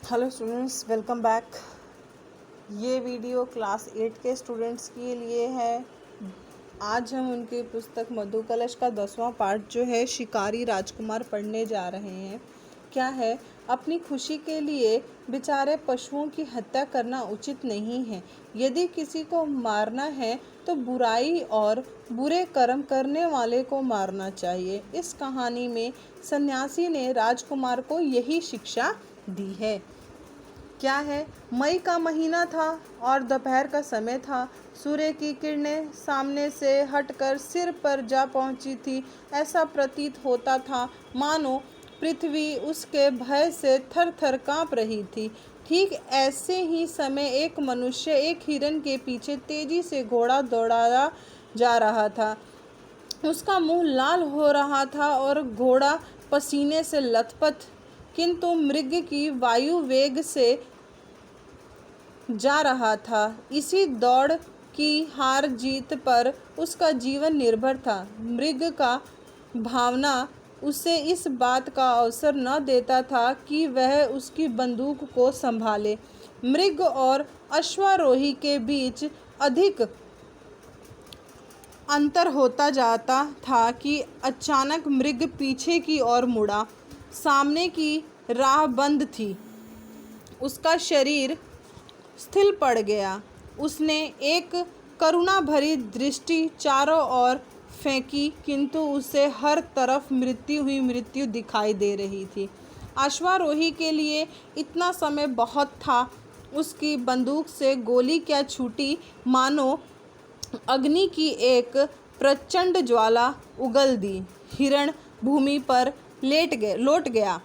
Hello students, welcome back. ये video class 8 के students के लिए है। आज हम उनकी पुस्तक मधुकलश का 10वां पार्ट जो है शिकारी राजकुमार पढ़ने जा रहे हैं। क्या है, अपनी खुशी के लिए बेचारे पशुओं की हत्या करना उचित नहीं है। यदि किसी को मारना है तो बुराई और बुरे कर्म करने वाले को मारना चाहिए। इस कहानी में सन्यासी ने राजकुमार को यही शिक्षा दी है। क्या है, मई का महीना था और दोपहर का समय था। सूर्य की किरणें सामने से हटकर सिर पर जा पहुंची थी। ऐसा प्रतीत होता था मानो पृथ्वी उसके भय से थर थर काँप रही थी। ठीक ऐसे ही समय एक मनुष्य एक हिरन के पीछे तेजी से घोड़ा दौड़ाया जा रहा था। उसका मुंह लाल हो रहा था और घोड़ा पसीने से लथपथ, किंतु मृग की वायु वेग से जा रहा था। इसी दौड़ की हार जीत पर उसका जीवन निर्भर था। मृग का भावना उसे इस बात का अवसर न देता था कि वह उसकी बंदूक को संभाले। मृग और अश्वारोही के बीच अधिक अंतर होता जाता था कि अचानक मृग पीछे की ओर मुड़ा। सामने की राह बंद थी। उसका शरीर स्थिर पड़ गया। उसने एक करुणा भरी दृष्टि चारों ओर फेंकी, किंतु उसे हर तरफ मृत्यु दिखाई दे रही थी। अश्वारोही के लिए इतना समय बहुत था। उसकी बंदूक से गोली क्या छूटी, मानो अग्नि की एक प्रचंड ज्वाला उगल दी। हिरण भूमि पर लौट गया।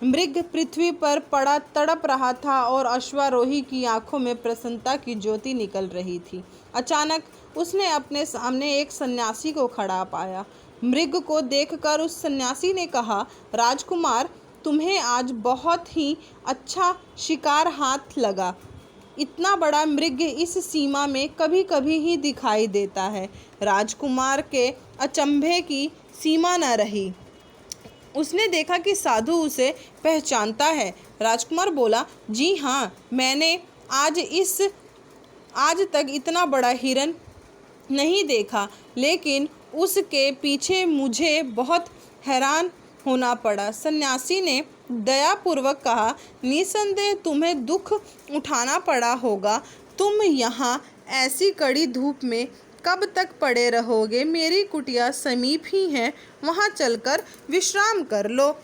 मृग पृथ्वी पर पड़ा तड़प रहा था और अश्वारोही की आंखों में प्रसन्नता की ज्योति निकल रही थी। अचानक उसने अपने सामने एक सन्यासी को खड़ा पाया। मृग को देखकर उस सन्यासी ने कहा, राजकुमार, तुम्हें आज बहुत ही अच्छा शिकार हाथ लगा। इतना बड़ा मृग इस सीमा में कभी कभी ही दिखाई देता है। राजकुमार के अचंभे की सीमा न रही। उसने देखा कि साधु उसे पहचानता है। राजकुमार बोला, जी हाँ, मैंने आज तक इतना बड़ा हिरन नहीं देखा, लेकिन उसके पीछे मुझे बहुत हैरान होना पड़ा। सन्यासी ने दयापूर्वक कहा, निसंदेह तुम्हें दुख उठाना पड़ा होगा। तुम यहाँ ऐसी कड़ी धूप में कब तक पड़े रहोगे? मेरी कुटिया समीप ही है, वहाँ चलकर विश्राम कर लो।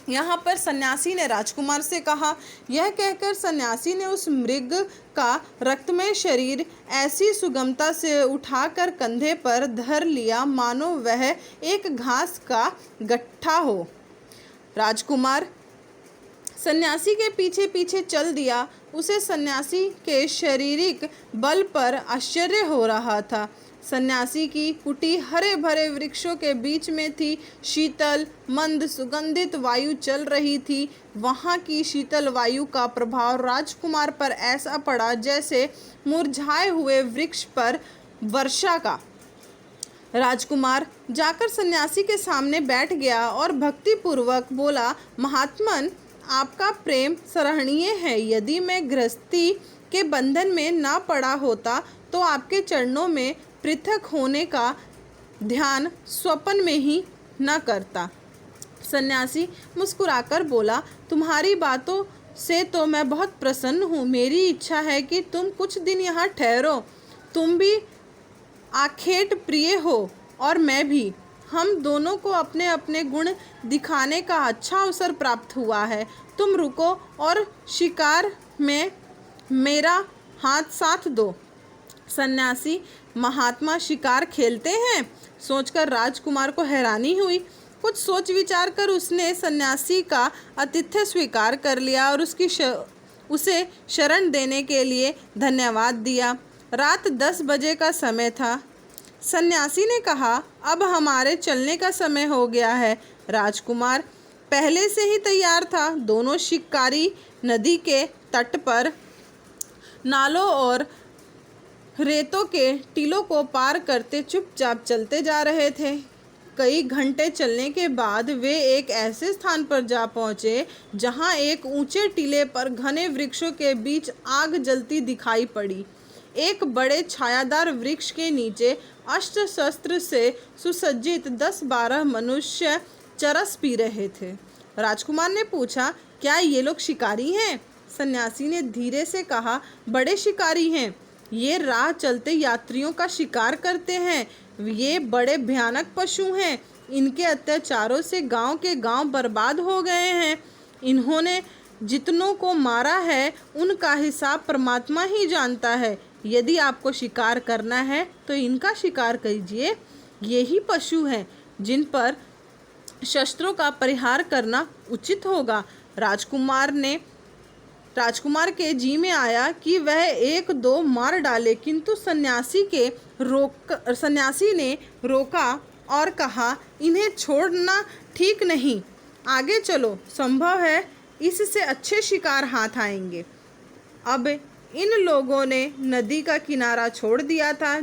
यहाँ पर सन्यासी ने राजकुमार से कहा। यह कहकर सन्यासी ने उस मृग का रक्तमय शरीर ऐसी सुगमता से उठाकर कंधे पर धर लिया मानो वह एक घास का गट्ठा हो। राजकुमार सन्यासी के पीछे पीछे चल दिया। उसे सन्यासी के शारीरिक बल पर आश्चर्य हो रहा था। सन्यासी की कुटी हरे भरे वृक्षों के बीच में थी। शीतल मंद सुगंधित वायु चल रही थी। वहाँ की शीतल वायु का प्रभाव राजकुमार पर ऐसा पड़ा जैसे मुरझाए हुए वृक्ष पर वर्षा का। राजकुमार जाकर सन्यासी के सामने बैठ गया और भक्तिपूर्वक बोला, महात्मन, आपका प्रेम सराहनीय है। यदि मैं गृहस्थी के बंधन में ना पड़ा होता तो आपके चरणों में पृथक होने का ध्यान स्वप्न में ही न करता। सन्यासी मुस्कुराकर बोला, तुम्हारी बातों से तो मैं बहुत प्रसन्न हूँ। मेरी इच्छा है कि तुम कुछ दिन यहाँ ठहरो। तुम भी आखेट प्रिय हो और मैं भी। हम दोनों को अपने अपने गुण दिखाने का अच्छा अवसर प्राप्त हुआ है। तुम रुको और शिकार में मेरा हाथ साथ दो। सन्यासी, महात्मा शिकार खेलते हैं? सोचकर राजकुमार को हैरानी हुई। कुछ सोच विचार कर उसने सन्यासी का आतिथ्य स्वीकार कर लिया और उसे शरण देने के लिए धन्यवाद दिया। रात 10 बजे का समय था। सन्यासी ने कहा, अब हमारे चलने का समय हो गया है। राजकुमार पहले से ही तैयार था। दोनों शिकारी नदी के तट पर नालों और रेतों के टीलों को पार करते चुपचाप चलते जा रहे थे। कई घंटे चलने के बाद वे एक ऐसे स्थान पर जा पहुँचे जहाँ एक ऊंचे टीले पर घने वृक्षों के बीच आग जलती दिखाई पड़ी। एक बड़े छायादार वृक्ष के नीचे अस्त्र शस्त्र से सुसज्जित 10-12 मनुष्य चरस पी रहे थे। राजकुमार ने पूछा, क्या ये लोग शिकारी हैं? सन्यासी ने धीरे से कहा, बड़े शिकारी हैं। ये राह चलते यात्रियों का शिकार करते हैं। ये बड़े भयानक पशु हैं। इनके अत्याचारों से गांव के गांव बर्बाद हो गए हैं। इन्होंने जितनों को मारा है उनका हिसाब परमात्मा ही जानता है। यदि आपको शिकार करना है तो इनका शिकार कीजिए। यही पशु हैं जिन पर शस्त्रों का परिहार करना उचित होगा। राजकुमार के जी में आया कि वह 1-2 मार डाले, किंतु सन्यासी ने रोका और कहा, इन्हें छोड़ना ठीक नहीं। आगे चलो, संभव है इससे अच्छे शिकार हाथ आएंगे। अब इन लोगों ने नदी का किनारा छोड़ दिया था।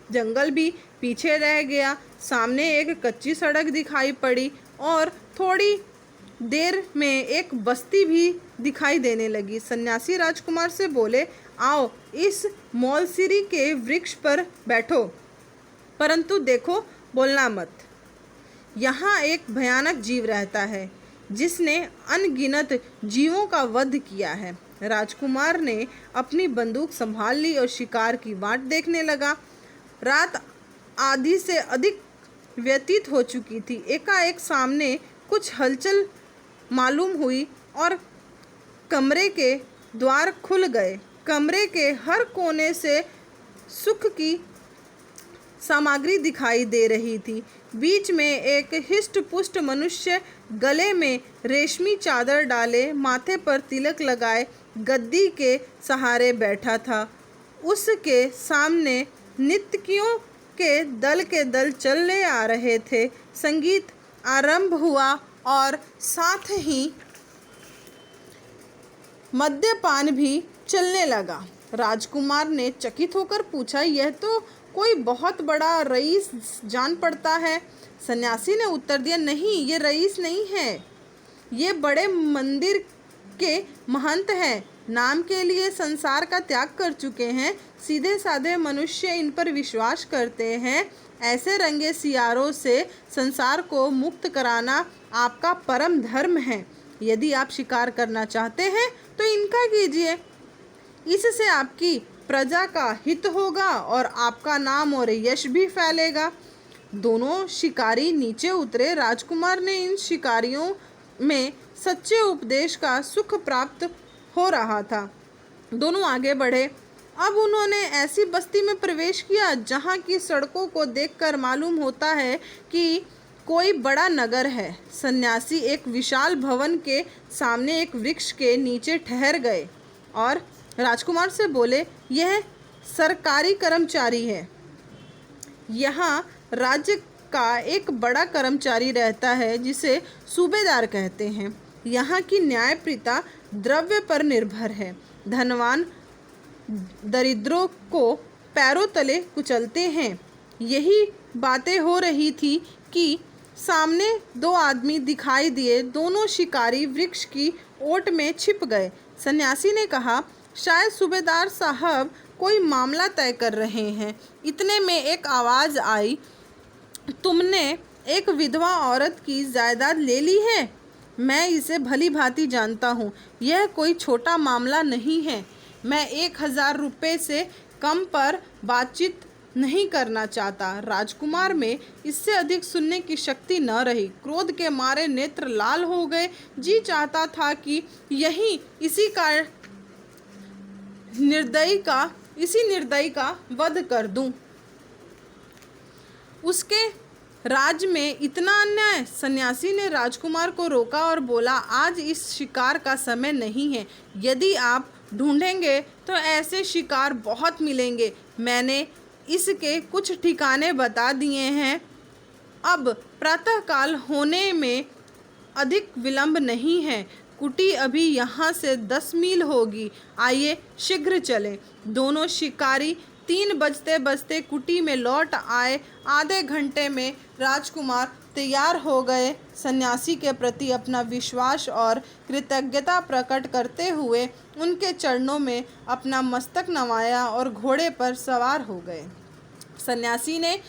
जंगल भी पीछे रह गया। सामने एक कच्ची सड़क दिखाई पड़ी और थोड़ी देर में एक बस्ती भी दिखाई देने लगी। सन्यासी राजकुमार से बोले, आओ इस मौलसिरी के वृक्ष पर बैठो, परंतु देखो, बोलना मत। यहाँ एक भयानक जीव रहता है जिसने अनगिनत जीवों का वध किया है। राजकुमार ने अपनी बंदूक संभाल ली और शिकार की बाट देखने लगा। रात आधी से अधिक व्यतीत हो चुकी थी। एकाएक सामने कुछ हलचल मालूम हुई और कमरे के द्वार खुल गए। कमरे के हर कोने से सुख की सामग्री दिखाई दे रही थी। बीच में एक हिष्ट-पुष्ट मनुष्य गले में रेशमी चादर डाले, माथे पर तिलक लगाए, गद्दी के सहारे बैठा था। उसके सामने नर्तकियों के दल चले आ रहे थे। संगीत आरंभ हुआ और साथ ही मद्यपान भी चलने लगा। राजकुमार ने चकित होकर पूछा, यह तो कोई बहुत बड़ा रईस जान पड़ता है। सन्यासी ने उत्तर दिया, नहीं, ये रईस नहीं है, ये बड़े मंदिर के महंत हैं। नाम के लिए संसार का त्याग कर चुके हैं। सीधे साधे मनुष्य इन पर विश्वास करते हैं। ऐसे रंगे सियारों से संसार को मुक्त कराना आपका परम धर्म है। यदि आप शिकार करना चाहते हैं तो इनका कीजिए। इससे आपकी प्रजा का हित होगा और आपका नाम और यश भी फैलेगा। दोनों शिकारी नीचे उतरे। राजकुमार ने इन शिकारियों में सच्चे उपदेश का सुख प्राप्त हो रहा था। दोनों आगे बढ़े। अब उन्होंने ऐसी बस्ती में प्रवेश किया जहाँ की सड़कों को देखकर मालूम होता है कि कोई बड़ा नगर है। सन्यासी एक विशाल भवन के सामने एक वृक्ष के नीचे ठहर गए और राजकुमार से बोले, यह सरकारी कर्मचारी है। यहाँ राज्य का एक बड़ा कर्मचारी रहता है जिसे सूबेदार कहते हैं। यहाँ की न्यायप्रियता द्रव्य पर निर्भर है। धनवान दरिद्रों को पैरों तले कुचलते हैं। यही बातें हो रही थी कि सामने 2 आदमी दिखाई दिए। दोनों शिकारी वृक्ष की ओट में छिप गए। सन्यासी ने कहा, शायद सूबेदार साहब कोई मामला तय कर रहे हैं। इतने में एक आवाज़ आई, तुमने एक विधवा औरत की जायदाद ले ली है। मैं इसे भली भांति जानता हूँ। यह कोई छोटा मामला नहीं है। मैं 1000 रुपये से कम पर बातचीत नहीं करना चाहता। राजकुमार में इससे अधिक सुनने की शक्ति न रही। क्रोध के मारे नेत्र लाल हो गए। जी चाहता था कि इसी निर्दयी का वध कर दूं। उसके राज्य में इतना अन्याय। सन्यासी ने राजकुमार को रोका और बोला, आज इस शिकार का समय नहीं है। यदि आप ढूंढेंगे तो ऐसे शिकार बहुत मिलेंगे। मैंने इसके कुछ ठिकाने बता दिए हैं। अब प्रातःकाल होने में अधिक विलंब नहीं है। कुटी अभी यहाँ से 10 मील होगी। आइए शीघ्र चलें। दोनों शिकारी 3 बजते बजते कुटी में लौट आए। आधे घंटे में राजकुमार तैयार हो गए। सन्यासी के प्रति अपना विश्वास और कृतज्ञता प्रकट करते हुए उनके चरणों में अपना मस्तक नवाया और घोड़े पर सवार हो गए। सन्यासी ने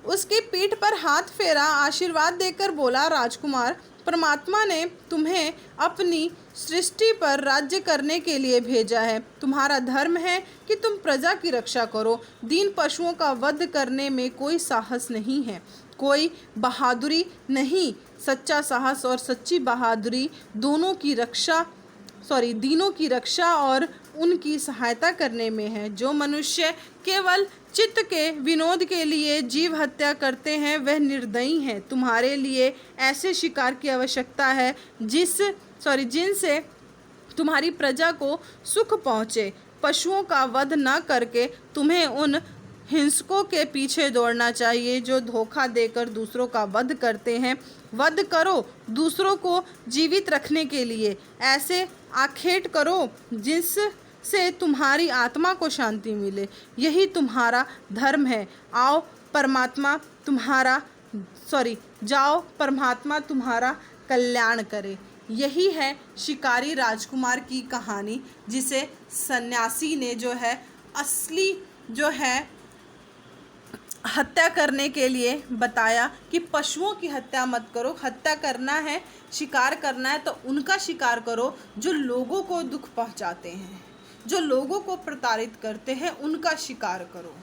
उसकी पीठ पर हाथ फेरा, आशीर्वाद देकर बोला, राजकुमार, परमात्मा ने तुम्हें अपनी सृष्टि पर राज्य करने के लिए भेजा है। तुम्हारा धर्म है कि तुम प्रजा की रक्षा करो। दीन पशुओं का वध करने में कोई साहस नहीं है, कोई बहादुरी नहीं। सच्चा साहस और सच्ची बहादुरी दीनों की रक्षा और उनकी सहायता करने में है। जो मनुष्य केवल चित्त के विनोद के लिए जीव हत्या करते हैं वह निर्दयी हैं। तुम्हारे लिए ऐसे शिकार की आवश्यकता है जिनसे तुम्हारी प्रजा को सुख पहुँचे। पशुओं का वध न करके तुम्हें उन हिंसकों के पीछे दौड़ना चाहिए जो धोखा देकर दूसरों का वध करते हैं। वध करो दूसरों को जीवित रखने के लिए। ऐसे आखेट करो जिससे तुम्हारी आत्मा को शांति मिले। यही तुम्हारा धर्म है। जाओ परमात्मा तुम्हारा कल्याण करे। यही है शिकारी राजकुमार की कहानी, जिसे सन्यासी ने असली हत्या करने के लिए बताया कि पशुओं की हत्या मत करो। हत्या करना है, शिकार करना है तो उनका शिकार करो जो लोगों को दुख पहुंचाते हैं, जो लोगों को प्रताड़ित करते हैं, उनका शिकार करो।